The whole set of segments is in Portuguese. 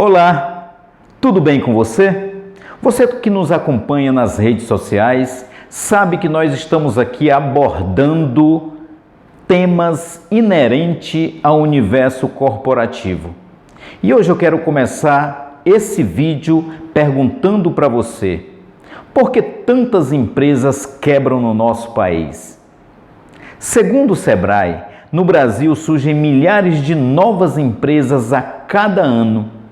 Olá, tudo bem com você? Você que nos acompanha nas redes sociais sabe que nós estamos aqui abordando temas inerentes ao universo corporativo. E hoje eu quero começar esse vídeo perguntando para você: por que tantas empresas quebram no nosso país? Segundo o Sebrae, no Brasil surgem milhares de novas empresas a cada ano.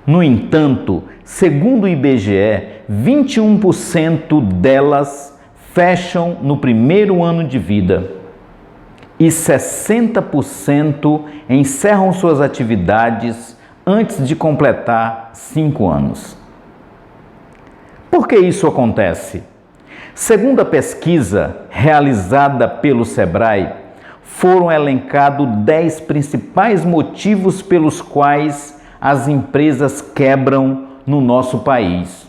No entanto, segundo o IBGE, 21% delas fecham no primeiro ano de vida e 60% encerram suas atividades antes de completar 5 anos. Por que isso acontece? Segundo a pesquisa realizada pelo Sebrae, foram elencados 10 principais motivos pelos quais as empresas quebram no nosso país.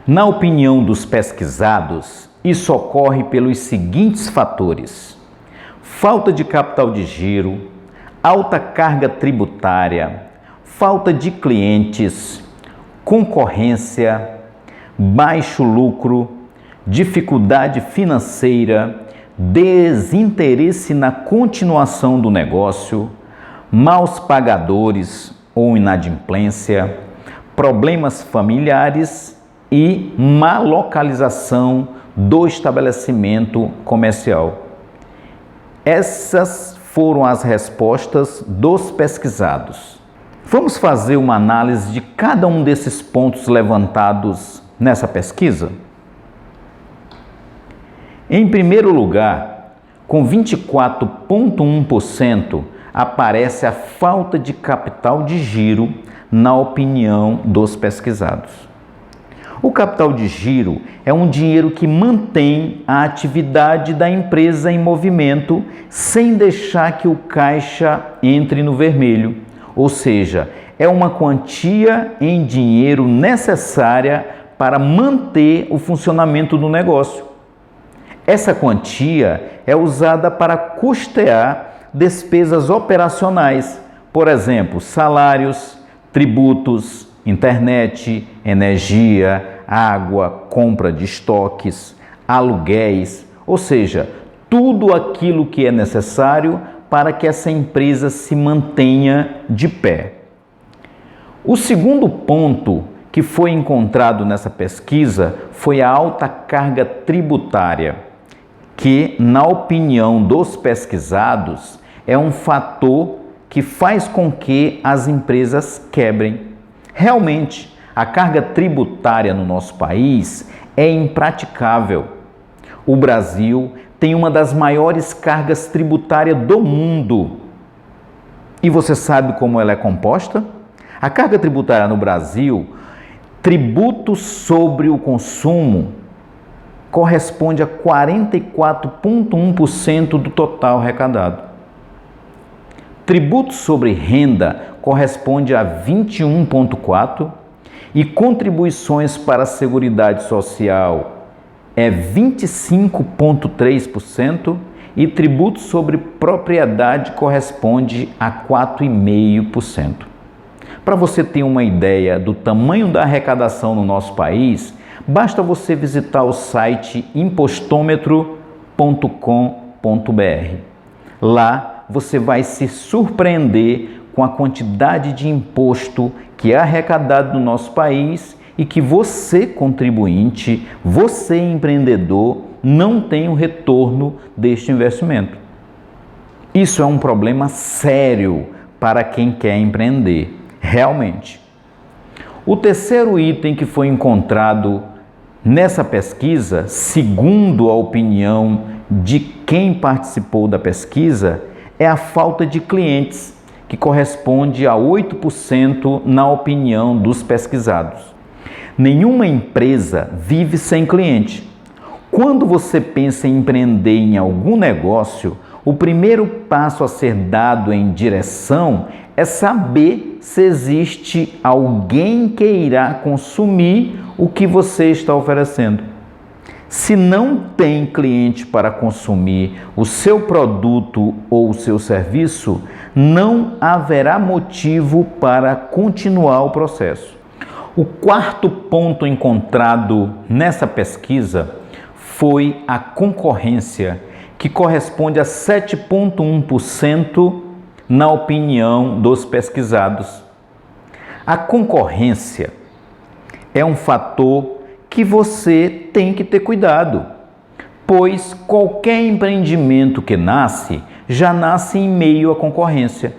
Na opinião dos pesquisados, isso ocorre pelos seguintes fatores: falta de capital de giro, alta carga tributária, falta de clientes, concorrência, baixo lucro, dificuldade financeira, desinteresse na continuação do negócio, maus pagadores ou inadimplência, problemas familiares e má localização do estabelecimento comercial. Essas foram as respostas dos pesquisados. Vamos fazer uma análise de cada um desses pontos levantados nessa pesquisa? Em primeiro lugar, com 24,1%, aparece a falta de capital de giro, na opinião dos pesquisados. O capital de giro é um dinheiro que mantém a atividade da empresa em movimento sem deixar que o caixa entre no vermelho, ou seja, é uma quantia em dinheiro necessária para manter o funcionamento do negócio. Essa quantia é usada para custear despesas operacionais, por exemplo, salários, tributos, internet, energia, água, compra de estoques, aluguéis, ou seja, tudo aquilo que é necessário para que essa empresa se mantenha de pé. O segundo ponto que foi encontrado nessa pesquisa foi a alta carga tributária, que, na opinião dos pesquisados, é um fator que faz com que as empresas quebrem. Realmente, a carga tributária no nosso país é impraticável. O Brasil tem uma das maiores cargas tributárias do mundo. E você sabe como ela é composta? A carga tributária no Brasil, tributo sobre o consumo, corresponde a 44,1% do total arrecadado. Tributo sobre renda corresponde a 21,4% e contribuições para a Seguridade Social é 25,3% e tributo sobre propriedade corresponde a 4,5%. Para você ter uma ideia do tamanho da arrecadação no nosso país, basta você visitar o site impostômetro.com.br. Lá você vai se surpreender com a quantidade de imposto que é arrecadado no nosso país e que você, contribuinte, você, empreendedor, não tem o retorno deste investimento. Isso é um problema sério para quem quer empreender, realmente. O terceiro item que foi encontrado nessa pesquisa, segundo a opinião de quem participou da pesquisa, é a falta de clientes, que corresponde a 8% na opinião dos pesquisados. Nenhuma empresa vive sem cliente. Quando você pensa em empreender em algum negócio, o primeiro passo a ser dado em direção é saber se existe alguém que irá consumir o que você está oferecendo. Se não tem cliente para consumir o seu produto ou o seu serviço, não haverá motivo para continuar o processo. O quarto ponto encontrado nessa pesquisa foi a concorrência, que corresponde a 7,1% na opinião dos pesquisados. A concorrência é um fator que você tem que ter cuidado, pois qualquer empreendimento que nasce, já nasce em meio à concorrência.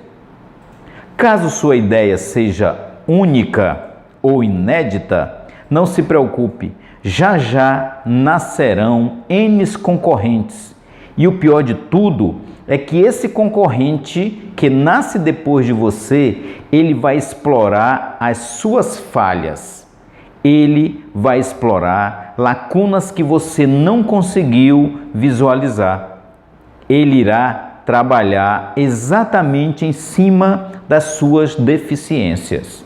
Caso sua ideia seja única ou inédita, não se preocupe, já já nascerão N concorrentes. E o pior de tudo é que esse concorrente que nasce depois de você, ele vai explorar as suas falhas. Ele vai explorar lacunas que você não conseguiu visualizar. Ele irá trabalhar exatamente em cima das suas deficiências.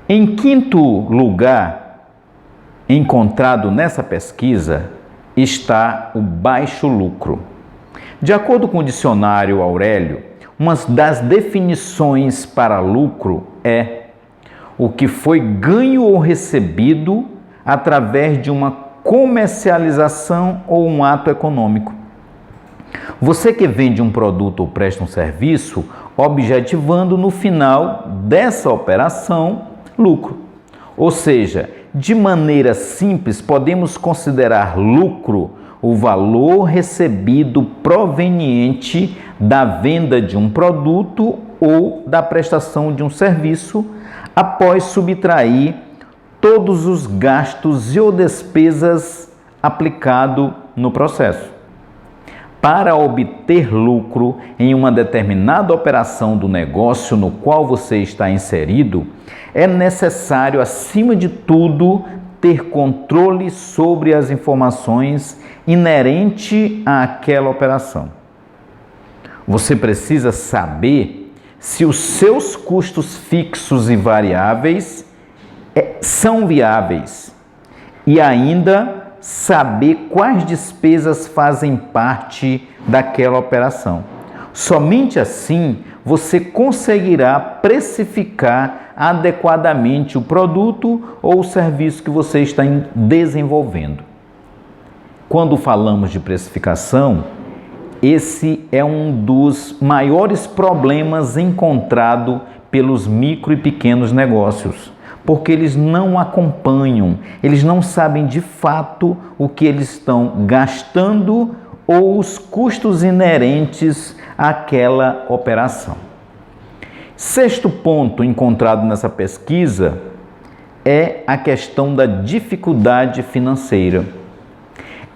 Em quinto lugar, encontrado nessa pesquisa, está o baixo lucro. De acordo com o dicionário Aurélio, uma das definições para lucro é o que foi ganho ou recebido através de uma comercialização ou um ato econômico. Você que vende um produto ou presta um serviço, objetivando no final dessa operação lucro. Ou seja, de maneira simples, podemos considerar lucro o valor recebido proveniente da venda de um produto ou da prestação de um serviço, após subtrair todos os gastos e ou despesas aplicados no processo. Para obter lucro em uma determinada operação do negócio no qual você está inserido, é necessário, acima de tudo, ter controle sobre as informações inerentes àquela operação. Você precisa saber se os seus custos fixos e variáveis são viáveis e ainda saber quais despesas fazem parte daquela operação. Somente assim você conseguirá precificar adequadamente o produto ou o serviço que você está desenvolvendo. Quando falamos de precificação, esse é um dos maiores problemas encontrados pelos micro e pequenos negócios, porque eles não acompanham, eles não sabem de fato o que eles estão gastando ou os custos inerentes àquela operação. Sexto ponto encontrado nessa pesquisa é a questão da dificuldade financeira.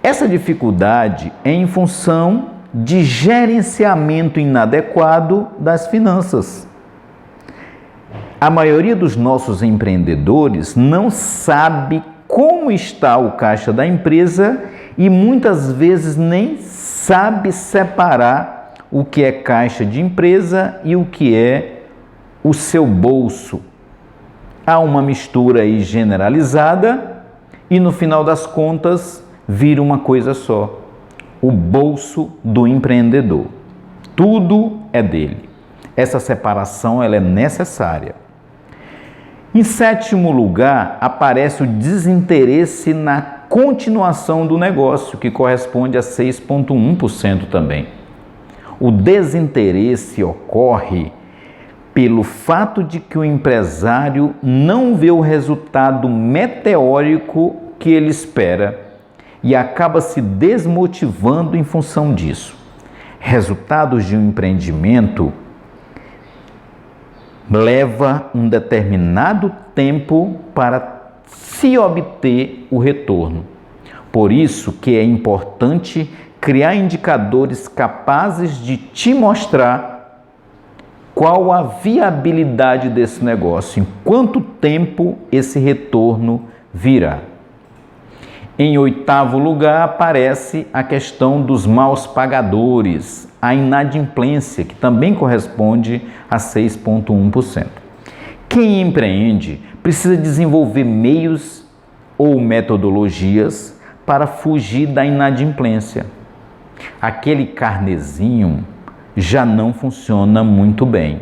Essa dificuldade é em função de gerenciamento inadequado das finanças. A maioria dos nossos empreendedores não sabe como está o caixa da empresa e muitas vezes nem sabe separar o que é caixa de empresa e o que é o seu bolso. Há uma mistura aí generalizada e no final das contas vira uma coisa só: o bolso do empreendedor. Tudo é dele. Essa separação ela é necessária. Em sétimo lugar, aparece o desinteresse na continuação do negócio, que corresponde a 6,1% também. O desinteresse ocorre pelo fato de que o empresário não vê o resultado meteórico que ele espera e acaba se desmotivando em função disso. Resultados de um empreendimento leva um determinado tempo para se obter o retorno. Por isso que é importante criar indicadores capazes de te mostrar qual a viabilidade desse negócio, em quanto tempo esse retorno virá. Em oitavo lugar, aparece a questão dos maus pagadores, a inadimplência, que também corresponde a 6,1%. Quem empreende precisa desenvolver meios ou metodologias para fugir da inadimplência. Aquele carnezinho já não funciona muito bem.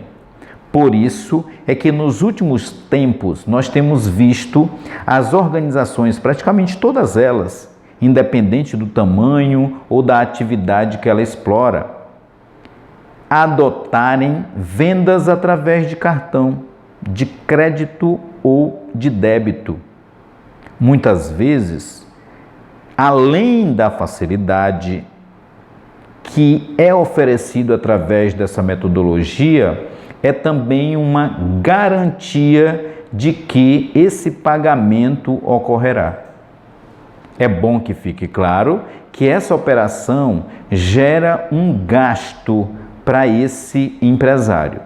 Por isso é que nos últimos tempos nós temos visto as organizações, praticamente todas elas, independente do tamanho ou da atividade que ela explora, adotarem vendas através de cartão, de crédito ou de débito. Muitas vezes, além da facilidade que é oferecido através dessa metodologia, é também uma garantia de que esse pagamento ocorrerá. É bom que fique claro que essa operação gera um gasto para esse empresário,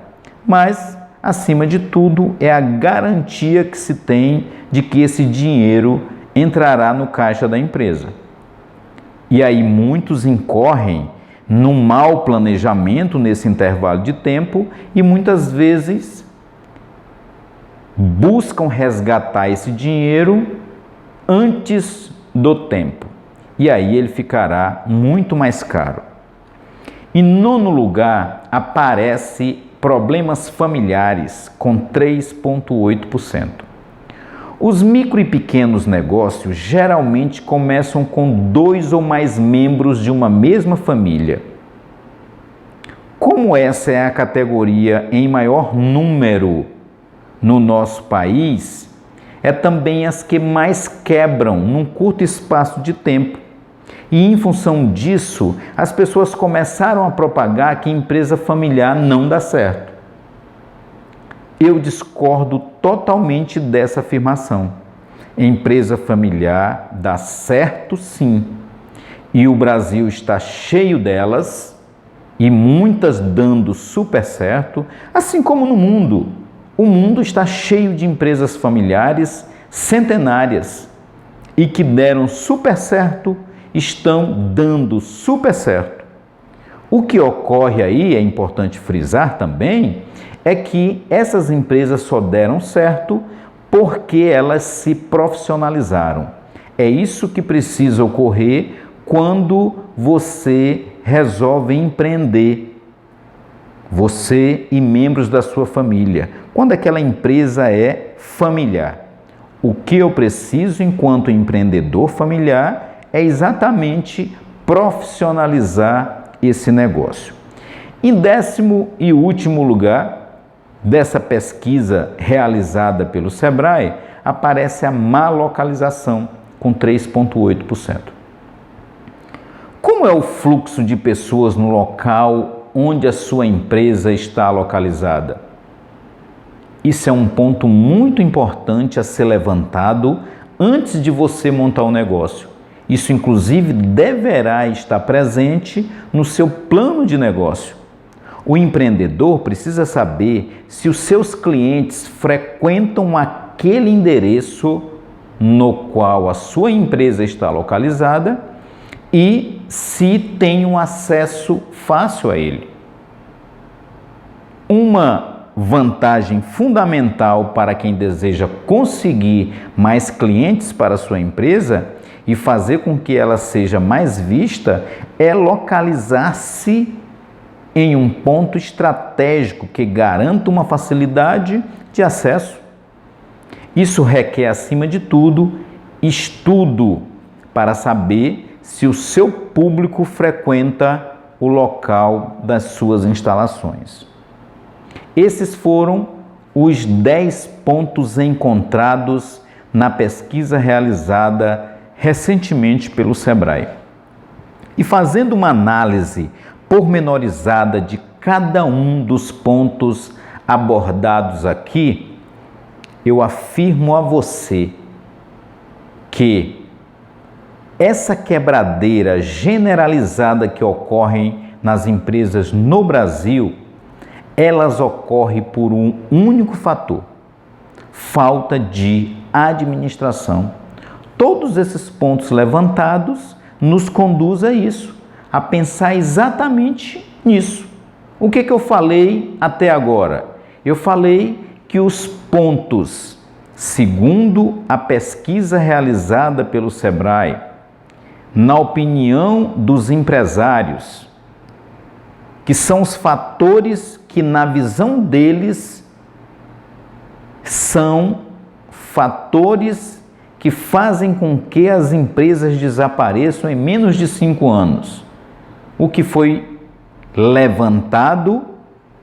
mas, acima de tudo, é a garantia que se tem de que esse dinheiro entrará no caixa da empresa. E aí muitos incorrem num mau planejamento nesse intervalo de tempo e muitas vezes buscam resgatar esse dinheiro antes do tempo. E aí ele ficará muito mais caro. Em nono lugar, aparece problemas familiares com 3,8%. Os micro e pequenos negócios geralmente começam com 2 ou mais membros de uma mesma família. Como essa é a categoria em maior número no nosso país, é também as que mais quebram num curto espaço de tempo. E em função disso, as pessoas começaram a propagar que empresa familiar não dá certo. Eu discordo totalmente dessa afirmação. Empresa familiar dá certo sim, e o Brasil está cheio delas, e muitas dando super certo, assim como no mundo. O mundo está cheio de empresas familiares centenárias e que deram super certo, estão dando super certo. O que ocorre aí, é importante frisar também, é que essas empresas só deram certo porque elas se profissionalizaram. É isso que precisa ocorrer quando você resolve empreender, você e membros da sua família, quando aquela empresa é familiar. O que eu preciso enquanto empreendedor familiar é exatamente profissionalizar esse negócio. Em 10º e último lugar dessa pesquisa realizada pelo Sebrae, aparece a má localização, com 3,8%. Como é o fluxo de pessoas no local onde a sua empresa está localizada? Isso é um ponto muito importante a ser levantado antes de você montar um negócio. Isso, inclusive, deverá estar presente no seu plano de negócio. O empreendedor precisa saber se os seus clientes frequentam aquele endereço no qual a sua empresa está localizada e se tem um acesso fácil a ele. Uma vantagem fundamental para quem deseja conseguir mais clientes para a sua empresa e fazer com que ela seja mais vista é localizar-se em um ponto estratégico que garanta uma facilidade de acesso. Isso requer, acima de tudo, estudo para saber se o seu público frequenta o local das suas instalações. Esses foram os 10 pontos encontrados na pesquisa realizada recentemente pelo Sebrae. E fazendo uma análise pormenorizada de cada um dos pontos abordados aqui, eu afirmo a você que essa quebradeira generalizada que ocorre nas empresas no Brasil, elas ocorrem por um único fator: falta de administração. Todos esses pontos levantados nos conduzem a isso, a pensar exatamente nisso. O que eu falei até agora? Eu falei que os pontos, segundo a pesquisa realizada pelo Sebrae, na opinião dos empresários, que são os fatores que, na visão deles, são fatores que fazem com que as empresas desapareçam em menos de 5 anos. O que foi levantado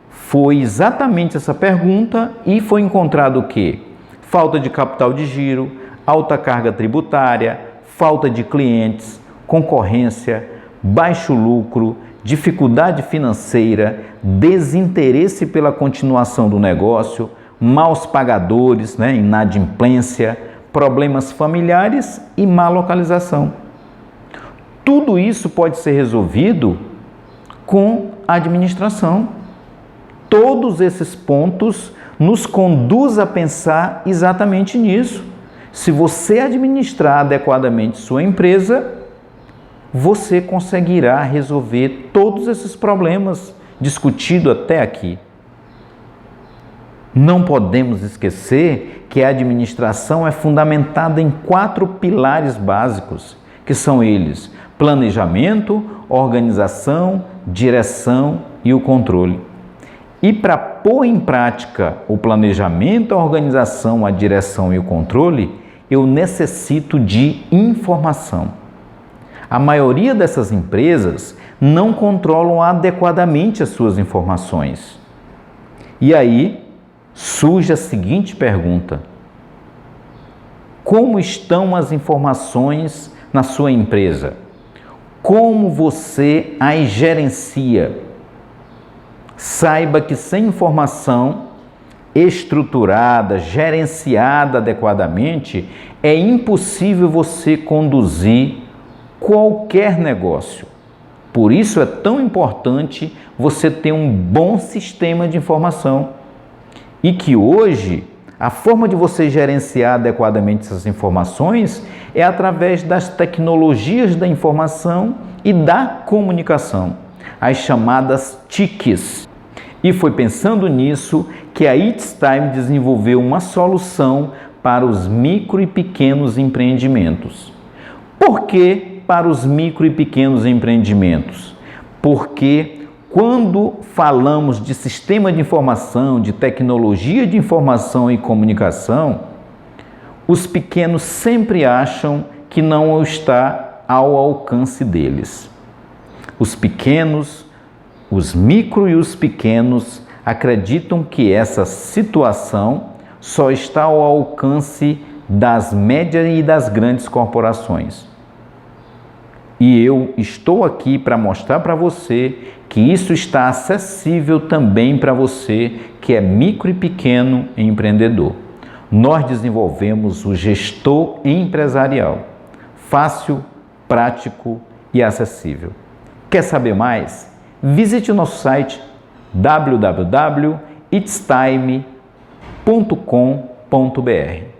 foi exatamente essa pergunta e foi encontrado o quê? Falta de capital de giro, alta carga tributária, falta de clientes, concorrência, baixo lucro, dificuldade financeira, desinteresse pela continuação do negócio, maus pagadores, inadimplência, problemas familiares e má localização. Tudo isso pode ser resolvido com a administração. Todos esses pontos nos conduzem a pensar exatamente nisso. Se você administrar adequadamente sua empresa, você conseguirá resolver todos esses problemas discutidos até aqui. Não podemos esquecer que a administração é fundamentada em 4 pilares básicos, que são eles: planejamento, organização, direção e o controle. E para pôr em prática o planejamento, a organização, a direção e o controle, eu necessito de informação. A maioria dessas empresas não controlam adequadamente as suas informações. E aí surge a seguinte pergunta: como estão as informações na sua empresa? Como você as gerencia? Saiba que sem informação estruturada, gerenciada adequadamente, é impossível você conduzir qualquer negócio. Por isso é tão importante você ter um bom sistema de informação. E que hoje, a forma de você gerenciar adequadamente essas informações é através das tecnologias da informação e da comunicação, as chamadas TICs. E foi pensando nisso que a It's Time desenvolveu uma solução para os micro e pequenos empreendimentos. Por que para os micro e pequenos empreendimentos? Porque quando falamos de sistema de informação, de tecnologia de informação e comunicação, os pequenos sempre acham que não está ao alcance deles. Os pequenos, os micro e os pequenos acreditam que essa situação só está ao alcance das médias e das grandes corporações. E eu estou aqui para mostrar para você que isso está acessível também para você que é micro e pequeno empreendedor. Nós desenvolvemos o gestor empresarial, fácil, prático e acessível. Quer saber mais? Visite o nosso site www.itstime.com.br.